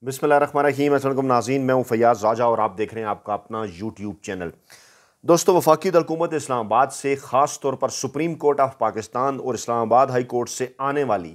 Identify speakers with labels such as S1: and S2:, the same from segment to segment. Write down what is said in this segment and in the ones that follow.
S1: बिस्मिल्लाहिर्रहमानिर्रहीम। अस्सलाम वालेकुम नाज़रीन, मैं हूँ फैयाज़ राजा और आप देख रहे हैं आपका अपना यूट्यूब चैनल। दोस्तों, वफाकी हुकूमत इस्लामाबाद से ख़ास तौर पर सुप्रीम कोर्ट ऑफ पाकिस्तान और इस्लामाबाद हाई कोर्ट से आने वाली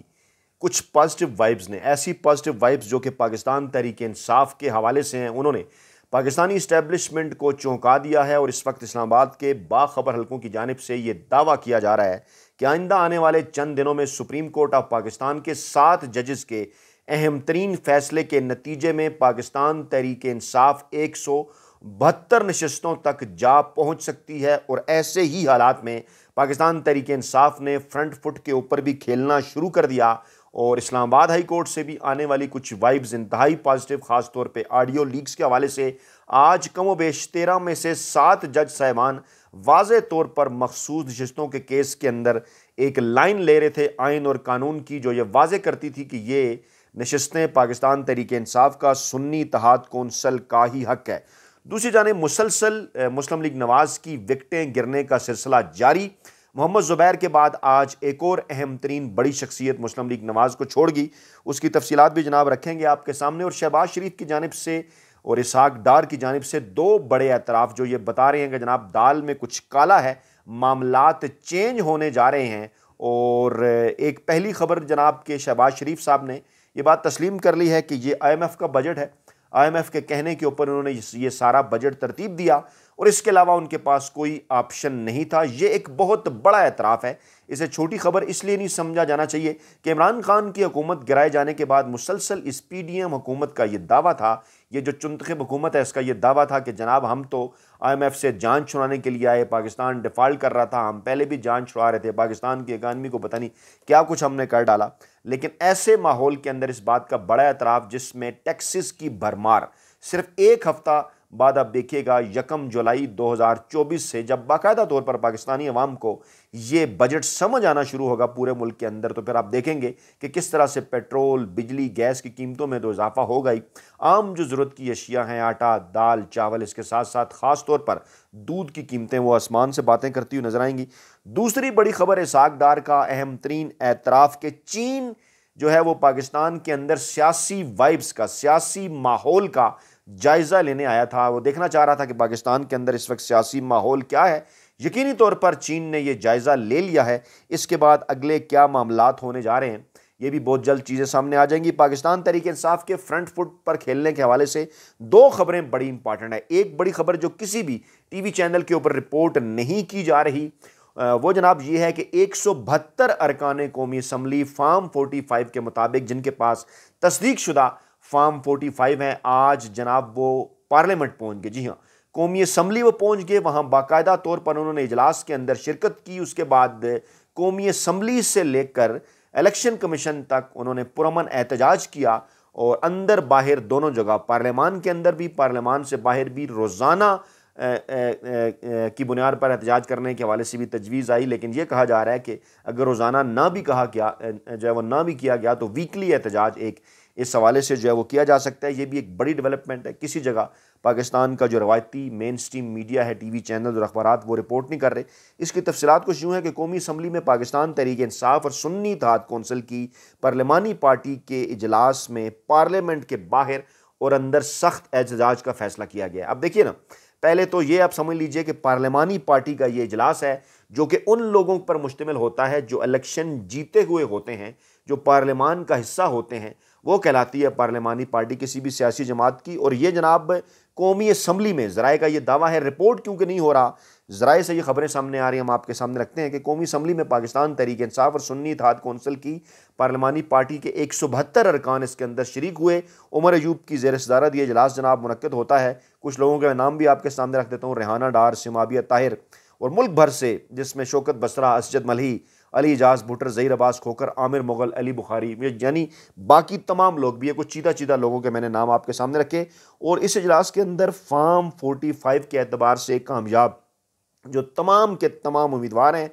S1: कुछ पॉजिटिव वाइब्स ने, ऐसी पॉजिटिव वाइब्स जो कि पाकिस्तान तहरीक इंसाफ के हवाले से हैं, उन्होंने पाकिस्तानी इस्टेब्लिशमेंट को चौंका दिया है। और इस वक्त इस्लामाबाद के बाखबर हलकों की जानिब से ये दावा किया जा रहा है कि आइंदा आने वाले चंद दिनों में सुप्रीम कोर्ट ऑफ पाकिस्तान के 7 जजेस के अहम तरीन फैसले के नतीजे में पाकिस्तान तहरीक इंसाफ 172 नशस्तों तक जा पहुंच सकती है। और ऐसे ही हालात में पाकिस्तान तहरीक इंसाफ ने फ्रंट फुट के ऊपर भी खेलना शुरू कर दिया और इस्लामाबाद हाई कोर्ट से भी आने वाली कुछ वाइब्स इंतहाई पॉजिटिव, खास तौर पे ऑडियो लीक्स के हवाले से। आज कम बेश 13 में से 7 जज साहिबान वाज़े तौर पर मखसूस नशस्तों के केस के अंदर एक लाइन ले रहे थे आइन और कानून की, जो ये वाज़े करती थी कि ये नशस्तें पाकिस्तान तहरीक इंसाफ का सुन्नी इत्तेहाद कौंसल का ही हक है। दूसरी जानिब मुसलसल मुस्लिम लीग नवाज की विकटें गिरने का सिलसिला जारी। मोहम्मद ज़ुबैर के बाद आज एक और अहम तरीन बड़ी शख्सियत मुस्लिम लीग नवाज को छोड़ गई, उसकी तफसीलात भी जनाब रखेंगे आपके सामने। और शहबाज शरीफ की जानिब से और इसहाक डार की जानिब से दो बड़े एतराफ़ जो ये बता रहे हैं कि जनाब दाल में कुछ काला है, मामलात चेंज होने जा रहे हैं। और एक पहली खबर जनाब के शहबाज शरीफ साहब ने ये बात तस्लीम कर ली है कि ये IMF का बजट है। IMF के कहने के ऊपर उन्होंने ये सारा बजट तरतीब दिया और इसके अलावा उनके पास कोई ऑप्शन नहीं था। ये एक बहुत बड़ा एतराफ़ है। इसे छोटी खबर इसलिए नहीं समझा जाना चाहिए कि इमरान खान की हुकूमत गिराए जाने के बाद मुसलसल इस PDM हुकूमत का ये दावा था, ये जो चुंतखब हुकूमत है इसका ये दावा था कि जनाब हम तो IMF से जान छुड़ाने के लिए आए, पाकिस्तान डिफ़ॉल्ट कर रहा था, हम पहले भी जान छुड़ा रहे थे, पाकिस्तान की इकानमी को पता नहीं क्या कुछ हमने कर डाला। लेकिन ऐसे माहौल के अंदर इस बात का बड़ा एतराफ़, जिसमें टैक्सेस की भरमार सिर्फ एक हफ्ता बाद आप देखिएगा 1 जुलाई 2024 से जब बाकायदा तौर पर पाकिस्तानी अवाम को ये बजट समझ आना शुरू होगा पूरे मुल्क के अंदर, तो फिर आप देखेंगे कि किस तरह से पेट्रोल, बिजली, गैस की कीमतों में तो इजाफा होगा ही। आम जो ज़रूरत की अशिया हैं, आटा, दाल, चावल, इसके साथ साथ ख़ास तौर पर दूध की कीमतें वो आसमान से बातें करती हुई नजर आएंगी। दूसरी बड़ी खबर इसहाक डार का अहम तरीन एतराफ़ के चीन जो है वो पाकिस्तान के अंदर सियासी वाइब्स का, सियासी माहौल का जायज़ा लेने आया था। वो देखना चाह रहा था कि पाकिस्तान के अंदर इस वक्त सियासी माहौल क्या है। यकीनी तौर पर चीन ने यह जायज़ा ले लिया है। इसके बाद अगले क्या मामलात होने जा रहे हैं ये भी बहुत जल्द चीज़ें सामने आ जाएंगी। पाकिस्तान तहरीक इंसाफ के फ्रंट फुट पर खेलने के हवाले से दो खबरें बड़ी इंपॉर्टेंट है। एक बड़ी खबर जो किसी भी टीवी चैनल के ऊपर रिपोर्ट नहीं की जा रही, वो जनाब ये है कि 172 अरकान कौमी असम्बली फार्म 45 के मुताबिक, जिनके पास तस्दीक शुदा फार्म 45 हैं, आज जनाब वो पार्लियामेंट पहुंच गए। जी हाँ, कौमी असम्बली वो पहुंच गए। वहाँ बाकायदा तौर पर उन्होंने इजलास के अंदर शिरकत की। उसके बाद कौमी असम्बली से लेकर इलेक्शन कमीशन तक उन्होंने पुरअमन एहतजाज किया और अंदर बाहर दोनों जगह, पार्लियामान के अंदर भी, पार्लियामान से बाहर भी, रोज़ाना की बुनियाद पर एहतजाज करने के हवाले से भी तजवीज़ आई। लेकिन यह कहा जा रहा है कि अगर रोज़ाना ना भी कहा गया, जो है वो ना भी किया गया, तो वीकली एहतजाज एक इस हवाले से जो है वो किया जा सकता है। ये भी एक बड़ी डेवलपमेंट है। किसी जगह पाकिस्तान का जो रवायती मेन स्ट्रीम मीडिया है, टीवी चैनल और अखबारात, वो रिपोर्ट नहीं कर रहे। इसकी तफसीलात कुछ यूँ है कि कौमी असम्बली में पाकिस्तान तहरीक इंसाफ और सुन्नी इत्तेहाद कौंसल की पार्लिमानी पार्टी के इजलास में पार्लियामेंट के बाहर और अंदर सख्त एहतजाज का फैसला किया गया। अब देखिए ना, पहले तो ये आप समझ लीजिए कि पार्लिमानी पार्टी का ये इजलास है जो कि उन लोगों पर मुश्तमिल होता है जो इलेक्शन जीते हुए होते हैं, जो पार्लियामान का हिस्सा होते हैं, वो कहलाती है पार्लिमानी पार्टी किसी भी सियासी जमात की। और ये जनाब कौमी असम्बली में ज़राए का ये दावा है, रिपोर्ट क्योंकि नहीं हो रहा, ज़राए से ये खबरें सामने आ रही हैं, हम आपके सामने रखते हैं कि कौमी असम्बली में पाकिस्तान तहरीक इंसाफ और सुन्नी इत्तेहाद कौंसल की पार्लिमानी पार्टी के 172 अरकान इसके अंदर शरीक हुए। उमर अयूब की ज़ेर सदारत ये इजलास जनाब मुनक्किद होता है। कुछ लोगों के नाम भी आपके सामने रख देता हूँ, रेहाना डार, सिमाबिया ताहिर, और मुल्क भर से, जिसमें शौकत बसरा, असजद मलही, अली इजाज भुट्टर, ज़हीर अब्बास खोकर, आमिर मुगल, अली बुखारी, यानी बाकी तमाम लोग भी है। कुछ चीदा चीदा लोगों के मैंने नाम आपके सामने रखे। और इस इजलास के अंदर फार्म 45 के एतबार से कामयाब जो तमाम के तमाम उम्मीदवार हैं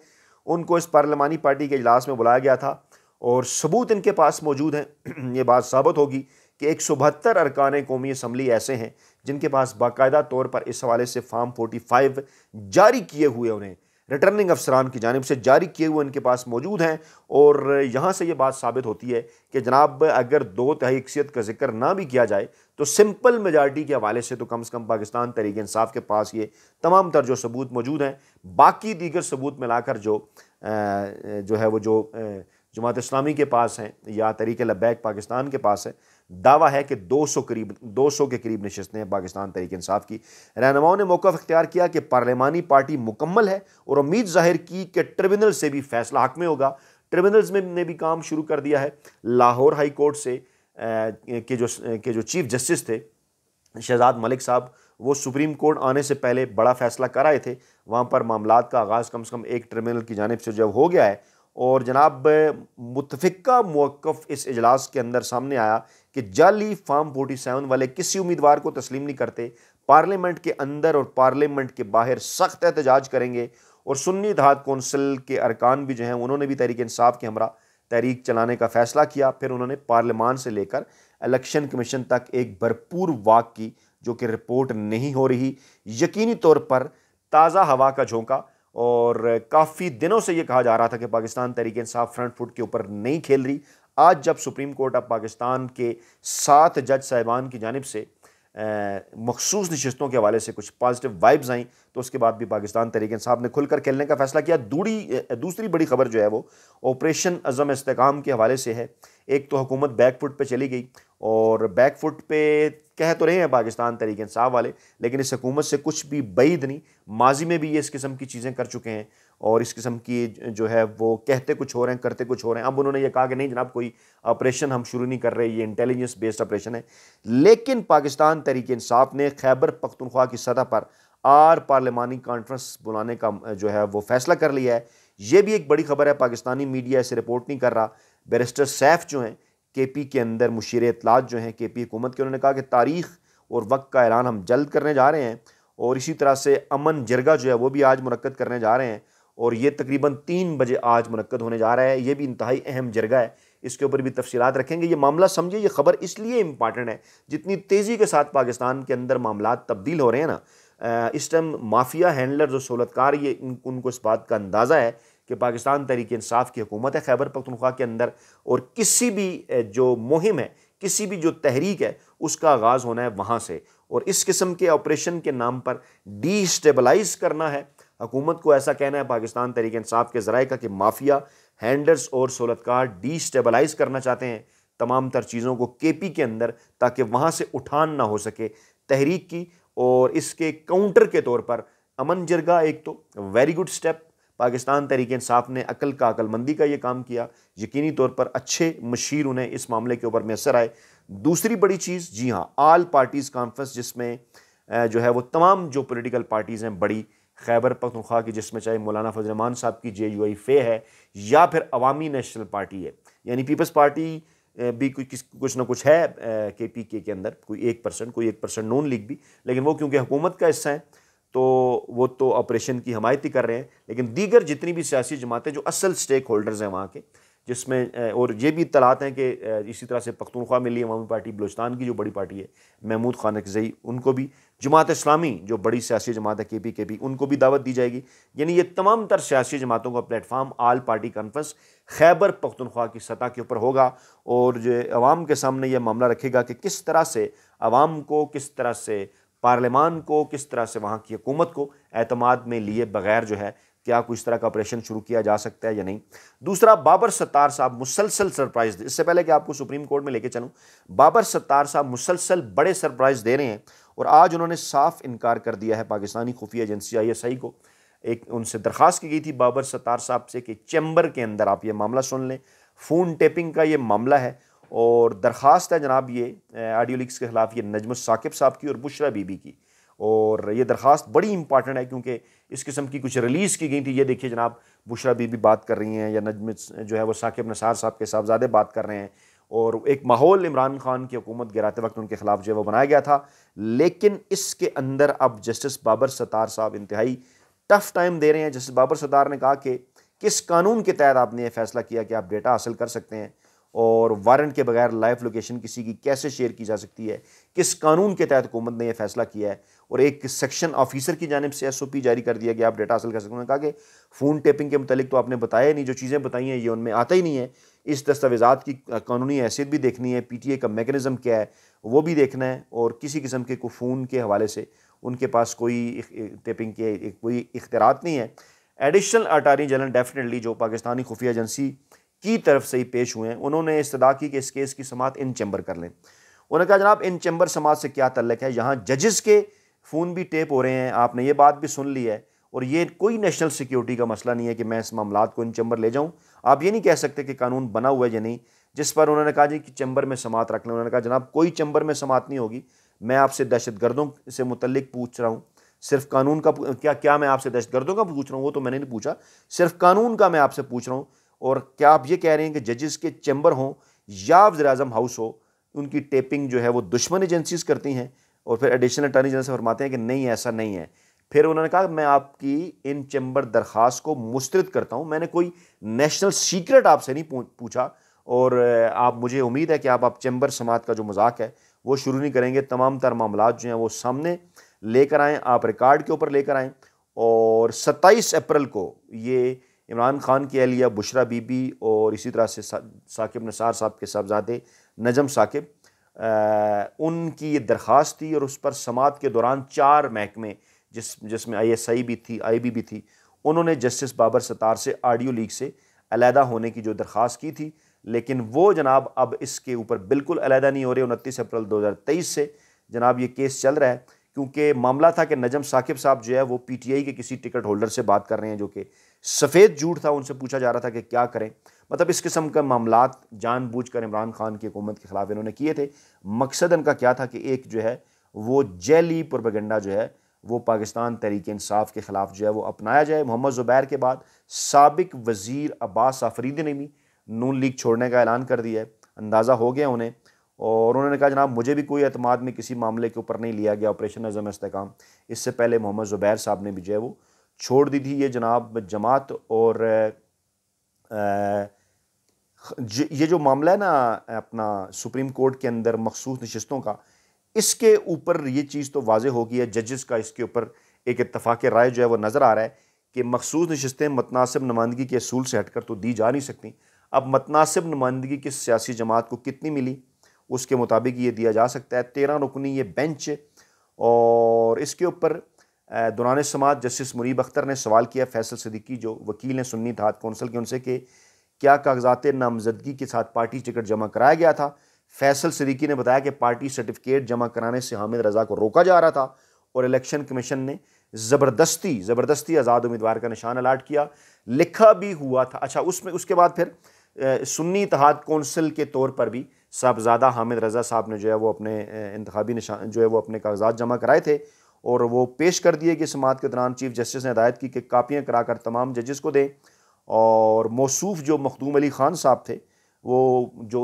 S1: उनको इस पार्लिमानी पार्टी के इजलास में बुलाया गया था और सबूत इनके पास मौजूद हैं। ये बात साबित होगी कि 172 अरकान कौमी असम्बली ऐसे हैं जिनके पास बाकायदा तौर पर इस हवाले से फार्म 45 जारी किए हुए उन्हें रिटर्निंग अफसरान की जानिब से जारी किए हुए उनके पास मौजूद हैं। और यहाँ से ये बात साबित होती है कि जनाब अगर 2/3 अक्सियत का जिक्र ना भी किया जाए तो सिंपल मेजॉरिटी के हवाले से तो कम से कम पाकिस्तान तहरीक इंसाफ के पास ये तमाम तर जो सबूत मौजूद हैं। बाकी दीगर सबूत मिलाकर जो है वो जो जमात इस्लामी के पास हैं या तहरीक लब्बैक पाकिस्तान के पास है, दावा है कि 200 के करीब नशस्तें हैं पाकिस्तान तहरीक इंसाफ की। रहनुमाओं ने मौक़िफ़ इख्तियार किया कि पार्लिमानी पार्टी मुकम्मल है और उम्मीद जाहिर की कि ट्रिब्यूनल से भी फैसला हक में होगा। ट्रिब्यूनल्स में ने भी काम शुरू कर दिया है। लाहौर हाई कोर्ट से के जो चीफ जस्टिस थे शहजाद मलिक साहब, वो सुप्रीम कोर्ट आने से पहले बड़ा फैसला कर आए थे। वहाँ पर मामलात का आगाज़ कम से कम एक ट्रिब्यूनल की जानिब से जब हो गया है और जनाब मुतफ़िका मौक़िफ़ इस इजलास के अंदर सामने आया कि जाली फार्म 47 वाले किसी उम्मीदवार को तस्लीम नहीं करते, पार्लियामेंट के अंदर और पार्लियामेंट के बाहर सख्त एहतजाज करेंगे। और सुन्नी इत्तेहाद कौंसिल के अरकान भी जो हैं उन्होंने भी तहरीक इंसाफ के हमरा तहरीक चलाने का फ़ैसला किया। फिर उन्होंने पार्लियामान से लेकर इलेक्शन कमीशन तक एक भरपूर वाक की, जो कि रिपोर्ट नहीं हो रही। यकीनी तौर पर ताज़ा हवा का झोंका, और काफ़ी दिनों से ये कहा जा रहा था कि पाकिस्तान तहरीक इंसाफ फ्रंट फुट के ऊपर नहीं खेल रही। आज जब सुप्रीम कोर्ट ऑफ पाकिस्तान के 7 जज साहिबान की जानिब से मखसूस नशस्तों के हवाले से कुछ पॉजिटिव वाइब्स आई, तो उसके बाद भी पाकिस्तान तहरीक इंसाफ ने खुलकर खेलने का फैसला किया। दूसरी बड़ी खबर जो है वो ऑपरेशन अज़म इस्तेकाम के हवाले से है। एक तो हुकूमत बैकफुट पे चली गई, और बैकफुट पे कह तो रहे हैं पाकिस्तान तहरीक इंसाफ वाले, लेकिन इस हुकूमत से कुछ भी बैद नहीं। माजी में भी ये इस किस्म की चीज़ें कर चुके हैं, और इस किस्म की जो है वो कहते कुछ हो रहे हैं, करते कुछ हो रहे हैं। अब उन्होंने ये कहा कि नहीं जनाब, कोई ऑपरेशन हम शुरू नहीं कर रहे, ये इंटेलिजेंस बेस्ड ऑपरेशन है। लेकिन पाकिस्तान तहरीक इंसाफ ने खैबर पख्तूनख्वा की सतह पर पार्लिमानी कॉन्फ्रेंस बुलाने का जो है वो फैसला कर लिया है। ये भी एक बड़ी खबर है, पाकिस्तानी मीडिया इसे रिपोर्ट नहीं कर रहा। बैरिस्टर सैफ जो हैं KP के अंदर मुशीर इत्तलात जो हैं KP हुकूमत के, उन्होंने कहा कि तारीख़ और वक्त का ऐलान हम जल्द करने जा रहे हैं। और इसी तरह से अमन जरगा जो है वो भी आज मुनक्कद करने जा रहे हैं, और ये तकरीबन 3 बजे आज मुनक्कद होने जा रहा है। ये भी इंतहाई अहम जरगा है, इसके ऊपर भी तफसीलात रखेंगे। ये मामला समझिए, ये खबर इसलिए इम्पॉर्टेंट है, जितनी तेज़ी के साथ पाकिस्तान के अंदर मामलात तब्दील हो रहे हैं ना, इस टाइम माफिया हैंडलर जो सहूलतकार, ये उनको इस बात का अंदाज़ा है कि पाकिस्तान तहरीक इंसाफ की हुकूमत है खैबर पख्तूनख्वा के अंदर, और किसी भी जो मुहिम है, किसी भी जो तहरीक है, उसका आगाज़ होना है वहाँ से। और इस किस्म के ऑपरेशन के नाम पर डीस्टेबलाइज करना है हुकूमत को, ऐसा कहना है पाकिस्तान तहरीक इंसाफ के ज़राए का कि माफिया हैंडलर्स और सहूलतकार डीस्टेबलाइज करना चाहते हैं तमाम तर चीज़ों को KP के अंदर, ताकि वहाँ से उठान ना हो सके तहरीक की। और इसके काउंटर के तौर पर अमन जरगा एक तो very good step, Pakistan Tehreek Insaf ने अकल का अकलमंदी का ये काम किया। यकीनी तौर पर अच्छे मशीर उन्हें इस मामले के ऊपर मैसर आए। दूसरी बड़ी चीज़, जी हाँ, ऑल पार्टीज़ कॉन्फ्रेंस, जिसमें जो है वो तमाम जो पॉलिटिकल पार्टीज़ हैं बड़ी खैबर पख्तूनख्वा की, जिसमें चाहे मौलाना फजल रहमान साहब की JUI है या फिर अवामी नेशनल पार्टी है, यानी पीपल्स पार्टी भी कुछ ना कुछ है KPK के अंदर, कोई 1% नून लीग भी, लेकिन वो क्योंकि हुकूमत का हिस्सा है तो वो तो ऑपरेशन की हमायत ही कर रहे हैं। लेकिन दीगर जितनी भी सियासी जमातें जो असल स्टेक होल्डर्स हैं वहाँ के, जिसमें और ये भी इत्तलात हैं कि इसी तरह से पख्तूनख्वा मिली अवामी पार्टी बलूचिस्तान की जो बड़ी पार्टी है महमूद खान अकज़ई, उनको भी, जमात इस्लामी जो बड़ी सियासी जमात है KPKP, उनको भी दावत दी जाएगी। यानी ये तमाम तर सियासी जमातों का platform all party conference Khyber Pakhtunkhwa की सतह के ऊपर होगा, और जो अवाम के सामने यह मामला रखेगा कि किस तरह से अवाम को, किस तरह से पार्लियामान को, किस तरह से वहाँ की हुकूमत को एतमाद में लिए बगैर जो है क्या कोई इस तरह का ऑपरेशन शुरू किया जा सकता है या नहीं। दूसरा, बाबर सत्तार साहब मुसलसल सरप्राइज, इससे पहले कि आपको सुप्रीम कोर्ट में लेके चलूँ, बाबर सत्तार साहब मुसलसल बड़े सरप्राइज दे रहे हैं, और आज उन्होंने साफ इनकार कर दिया है पाकिस्तानी खुफिया एजेंसी ISI को। एक उनसे दरख्वास्त की गई थी बाबर सत्तार साहब से कि चैम्बर के अंदर आप ये मामला सुन लें, फ़ोन टेपिंग का ये मामला है, और दरख्वास्त है जनाब ये ऑडियो लीक्स के ख़िलाफ़ ये नजमुस साकिब साहब की और बुशरा बीबी की। और ये दरख्वास्त बड़ी इंपॉर्टेंट है क्योंकि इस किस्म की कुछ रिलीज़ की गई थी। ये देखिए जनाब, बुशरा बीबी बात कर रही हैं, या नजमुस जो है वो साकिब नसार साहब के साहबजादे बात कर रहे हैं, और एक माहौल इमरान खान की हुकूमत गिराते वक्त उनके खिलाफ जो है वो बनाया गया था। लेकिन इसके अंदर अब जस्टिस बाबर सत्तार साहब इंतहाई टफ टाइम दे रहे हैं। जस्टिस बाबर सत्तार ने कहा कि किस कानून के तहत आपने ये फैसला किया कि आप डेटा हासिल कर सकते हैं, और वारंट के बगैर लाइव लोकेशन किसी की कैसे शेयर की जा सकती है, किस कानून के तहत हुकूमत ने यह फैसला किया है, और एक सेक्शन ऑफिसर की जानिब से SOP जारी कर दिया गया आप डेटा हासिल कर सकते हैं। उन्होंने कहा कि फ़ोन टेपिंग के मुतालिक तो आपने बताया नहीं, जो चीज़ें बताई हैं ये उनमें आता ही नहीं है, इस दस्तावेज़ात की कानूनी हैसियत भी देखनी है, PTA का मैकेनिज़्म क्या है वो भी देखना है, और किसी किस्म के कोई फ़ोन के हवाले से उनके पास कोई टेपिंग के कोई इख्तियारात नहीं है। एडिशनल अटार्नी जनरल डेफिनेटली जो पाकिस्तानी खुफिया एजेंसी की तरफ से ही पेश हुए हैं, उन्होंने इस्तदा की कि इस केस की समाअत इन चैम्बर कर लें। उन्होंने कहा जनाब इन चैम्बर समाअत से क्या तल्लक है, यहाँ जजेस के फ़ोन भी टेप हो रहे हैं, आपने ये बात भी सुन ली है, और ये कोई नेशनल सिक्योरिटी का मसला नहीं है कि मैं इस मामलात को इन चैम्बर ले जाऊँ। आप ये नहीं कह सकते कि कानून बना हुआ है या नहीं। जिस पर उन्होंने कहा जी कि चैम्बर में समाअत रख लें, उन्होंने कहा जनाब कोई चैम्बर में समाअत नहीं होगी, मैं आपसे दहशतगर्दों से मुतल्लिक पूछ रहा हूँ, सिर्फ कानून का क्या मैं आपसे दहशतगर्दों का पूछ रहा हूँ, वो तो मैंने नहीं पूछा, सिर्फ कानून का मैं आपसे पूछ रहा हूँ। और क्या आप ये कह रहे हैं कि जजेस के चैम्बर हों या वज़ीर-ए-आज़म हाउस हो, उनकी टेपिंग जो है वो दुश्मन एजेंसीज करती हैं? और फिर एडिशनल अटॉर्नी जनरल से फरमाते हैं कि नहीं ऐसा नहीं है। फिर उन्होंने कहा मैं आपकी इन चैम्बर दरख्वास्त को मुस्तरद करता हूँ, मैंने कोई नेशनल सीक्रेट आपसे नहीं पूछा, और आप मुझे उम्मीद है कि आप चैम्बर समाअत का जो मजाक है वो शुरू नहीं करेंगे। तमाम तर मामलात जो हैं वो सामने लेकर आएँ, आप रिकॉर्ड के ऊपर लेकर आएँ। और 27 अप्रैल को ये इमरान खान की अहलिया बुशरा बीबी और इसी तरह से साकिब निसार साहब के साहबजादे नजम साकिब, उनकी ये दरख्वास्त थी, और उस पर समाअत के दौरान 4 महकमे जिसमें ISI भी थी, IB भी थी, उन्होंने जस्टिस बाबर सत्तार से ऑडियो लीक से अलहदा होने की जो दरख्वास्त की थी, लेकिन वो जनाब अब इसके ऊपर बिल्कुल अलहदा नहीं हो रहे। 29 अप्रैल 2023 से जनाब ये केस चल रहा है, क्योंकि मामला था कि नजम साकिब साहब जो है वो PTI के किसी टिकट होल्डर से बात कर रहे हैं, जो कि सफ़ेद झूठ था, उनसे पूछा जा रहा था कि क्या करें। मतलब इस किस्म का मामलात जानबूझकर इमरान खान की हुकूमत के ख़िलाफ़ इन्होंने किए थे। मकसद इनका क्या था कि एक जो है वो जैली प्रोपेगेंडा जो है वो पाकिस्तान तहरीक इंसाफ के ख़िलाफ़ जो है वो अपनाया जाए। मोहम्मद ज़ुबैर के बाद साबिक वज़ीर अब्बास आफरीदी ने भी नून लीग छोड़ने का ऐलान कर दिया है, अंदाज़ा हो गया उन्हें, और उन्होंने कहा जनाब मुझे भी कोई एतमाद में किसी मामले के ऊपर नहीं लिया गया ऑपरेशन नज़म इस्तेकाम। इससे पहले मोहम्मद ज़ुबैर साहब ने भी जो है वो छोड़ दी थी ये जनाब जमात। और ये जो मामला है ना अपना सुप्रीम कोर्ट के अंदर मखसूस नशिस्तों का, इसके ऊपर ये चीज़ तो वाज़ेह हो गई है, जजेस का इसके ऊपर एक इत्तफ़ाक़ राय जो है वो नज़र आ रहा है कि मखसूस नशिस्तें मतनासिब नुमाइंदगी के असूल से हटकर तो दी जा नहीं सकती। अब मतनासिब नुमाइंदगी किस सियासी जमात को कितनी मिली उसके मुताबिक ये दिया जा सकता है। 13 रुकनी ये बेंच, और इसके ऊपर दौरान समाअत जस्टिस मुनीब अख्तर ने सवाल किया फैसल सिद्दीकी जो वकील हैं सुन्नी इत्तेहाद कौंसिल के, उनसे कि क्या कागजात नामजदगी के साथ पार्टी टिकट जमा कराया गया था। फैसल सिद्दीकी ने बताया कि पार्टी सर्टिफिकेट जमा कराने से हामिद रज़ा को रोका जा रहा था, और इलेक्शन कमीशन ने ज़बरदस्ती आज़ाद उम्मीदवार का निशान अलाट किया, लिखा भी हुआ था। अच्छा, उसके बाद फिर सुन्नी इत्तेहाद कौंसिल के तौर पर भी साहबजादा हामिद रज़ा साहब ने जो है वो अपने इंतखाबी निशान जो है वो अपने कागजात जमा कराए थे, और वो पेश कर दिए कि समाअत के दौरान चीफ जस्टिस ने हिदायत की कि कापियाँ कराकर तमाम जजेस को दें। और मौसूफ जो मखदूम अली ख़ान साहब थे, वो जो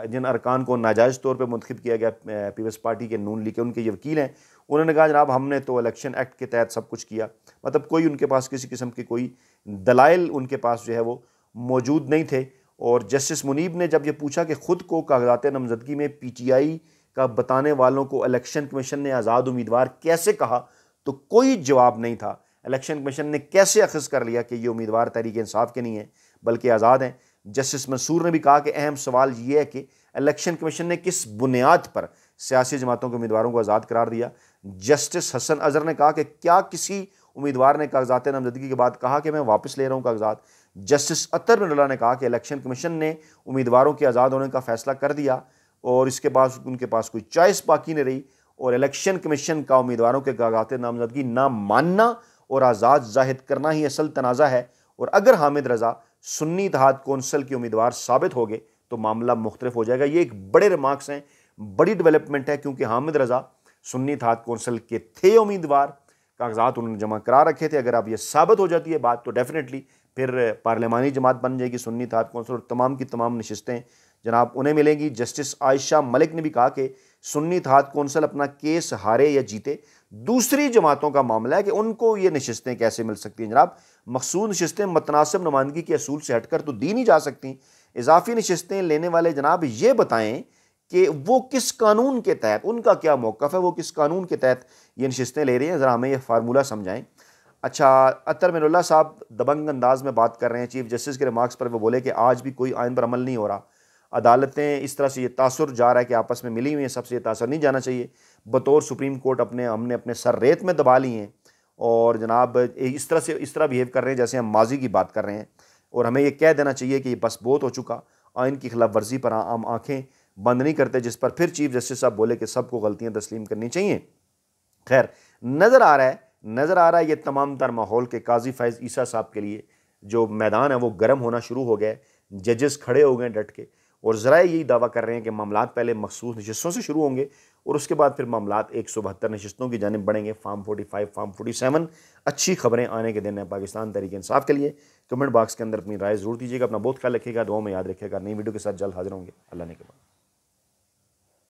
S1: जिन अरकान को नाजायज़ तौर पर मुंतखब किया गया पीपल्स पार्टी के नून लीग के, उनके ये वकील हैं, उन्होंने कहा जनाब हमने तो इलेक्शन एक्ट के तहत सब कुछ किया। मतलब कोई उनके पास किसी किस्म के कोई दलाइल उनके पास जो है वो मौजूद नहीं थे। और जस्टिस मुनीब ने जब ये पूछा कि ख़ुद को कागजात नामज़दगी में PTI का बताने वालों को इलेक्शन कमीशन ने आज़ाद उम्मीदवार कैसे कहा, तो कोई जवाब नहीं था। इलेक्शन कमीशन ने कैसे अखज़ कर लिया कि ये उम्मीदवार तहरीक इंसाफ के नहीं है बल्कि आज़ाद हैं। जस्टिस मंसूर ने भी कहा कि अहम सवाल ये है कि इलेक्शन कमीशन ने किस बुनियाद पर सियासी जमातों के उम्मीदवारों को आज़ाद करार दिया। जस्टिस हसन अजहर ने कहा कि क्या किसी उम्मीदवार ने कागजात नामज़दगी के बाद कहा कि मैं वापस ले रहा हूँ कागजात। जस्टिस अतर नडला ने कहा कि इलेक्शन कमीशन ने उम्मीदवारों के आज़ाद होने का फैसला कर दिया, और इसके बाद उनके पास कोई चॉइस बाकी नहीं रही, और इलेक्शन कमीशन का उम्मीदवारों के कागजात नामज़दगी ना मानना और आज़ाद जाहिर करना ही असल तनाज़ा है। और अगर हामिद रज़ा सुन्नी इत्तेहाद कौंसिल के उम्मीदवार साबित हो गए तो मामला मुख्तलिफ हो जाएगा। ये एक बड़े रिमार्क्स हैं, बड़ी डेवलपमेंट है, क्योंकि हामिद रज़ा सुन्नी इत्तेहाद कौंसिल के थे उम्मीदवार, कागजात उन्होंने जमा करा रखे थे। अगर अब ये साबित हो जाती है बात तो डेफिनेटली फिर पार्लिमानी जमात बन जाएगी सुन्नी इत्तेहाद कौंसिल, और तमाम की तमाम नशिस्तें जनाब उन्हें मिलेंगी। जस्टिस आयशा मलिक ने भी कहा कि सुन्नी इत्तेहाद कौंसिल अपना केस हारे या जीते, दूसरी जमातों का मामला है कि उनको ये नशिस्तें कैसे मिल सकती हैं। जनाब मखसूस नशिस्तें मतनासिब नुमाइंदगी के असूल से हटकर तो दी नहीं जा सकती। इजाफी नशिस्तें लेने वाले जनाब ये बताएं कि वो किस कानून के तहत, उनका क्या मौक़िफ़ है, वो किस कानून के तहत ये नशिस्तें ले रही हैं, ज़रा हमें ये फार्मूला समझाएं। अच्छा, अतर मिनुल्लाह साहब दबंग अंदाज में बात कर रहे हैं। चीफ जस्टिस के रिमार्क्स पर वो बोले कि आज भी कोई आइन पर अमल नहीं हो रहा, अदालतें इस तरह से ये तासुर जा रहा है कि आपस में मिली हुई हैं, सबसे ये तासुर नहीं जाना चाहिए। बतौर सुप्रीम कोर्ट हमने अपने सर रेत में दबा लिए हैं और जनाब इस तरह बिहेव कर रहे हैं जैसे हम माजी की बात कर रहे हैं, और हमें ये कह देना चाहिए कि बस बहुत हो चुका। आइन की खिलाफ वर्जी पर हम आँखें बंद नहीं करते, जिस पर फिर चीफ जस्टिस साहब बोले कि सबको गलतियाँ तस्लीम करनी चाहिए। खैर, नज़र आ रहा है ये तमाम तर माहौल के काजी फैज़ ईसा साहब के लिए जो मैदान है वो गर्म होना शुरू हो गया है। जजेस खड़े हो गए डट के, और ज़रा यही दावा कर रहे हैं कि मामलात पहले मखसूस नशिस्तों से शुरू होंगे और उसके बाद फिर मामलात 172 नशिस्तों की जानिब बढ़ेंगे। Form 45, form 47। अच्छी खबरें आने के दिन है पाकिस्तान तहरीक इंसाफ के लिए। कमेंट बॉक्स के अंदर अपनी राय ज़रूर दीजिएगा। अपना बहुत ख्याल रखिएगा, दुआ में याद रखिएगा। नई वीडियो के साथ जल्द हाजिर होंगे। अल्लाह ने के बाद।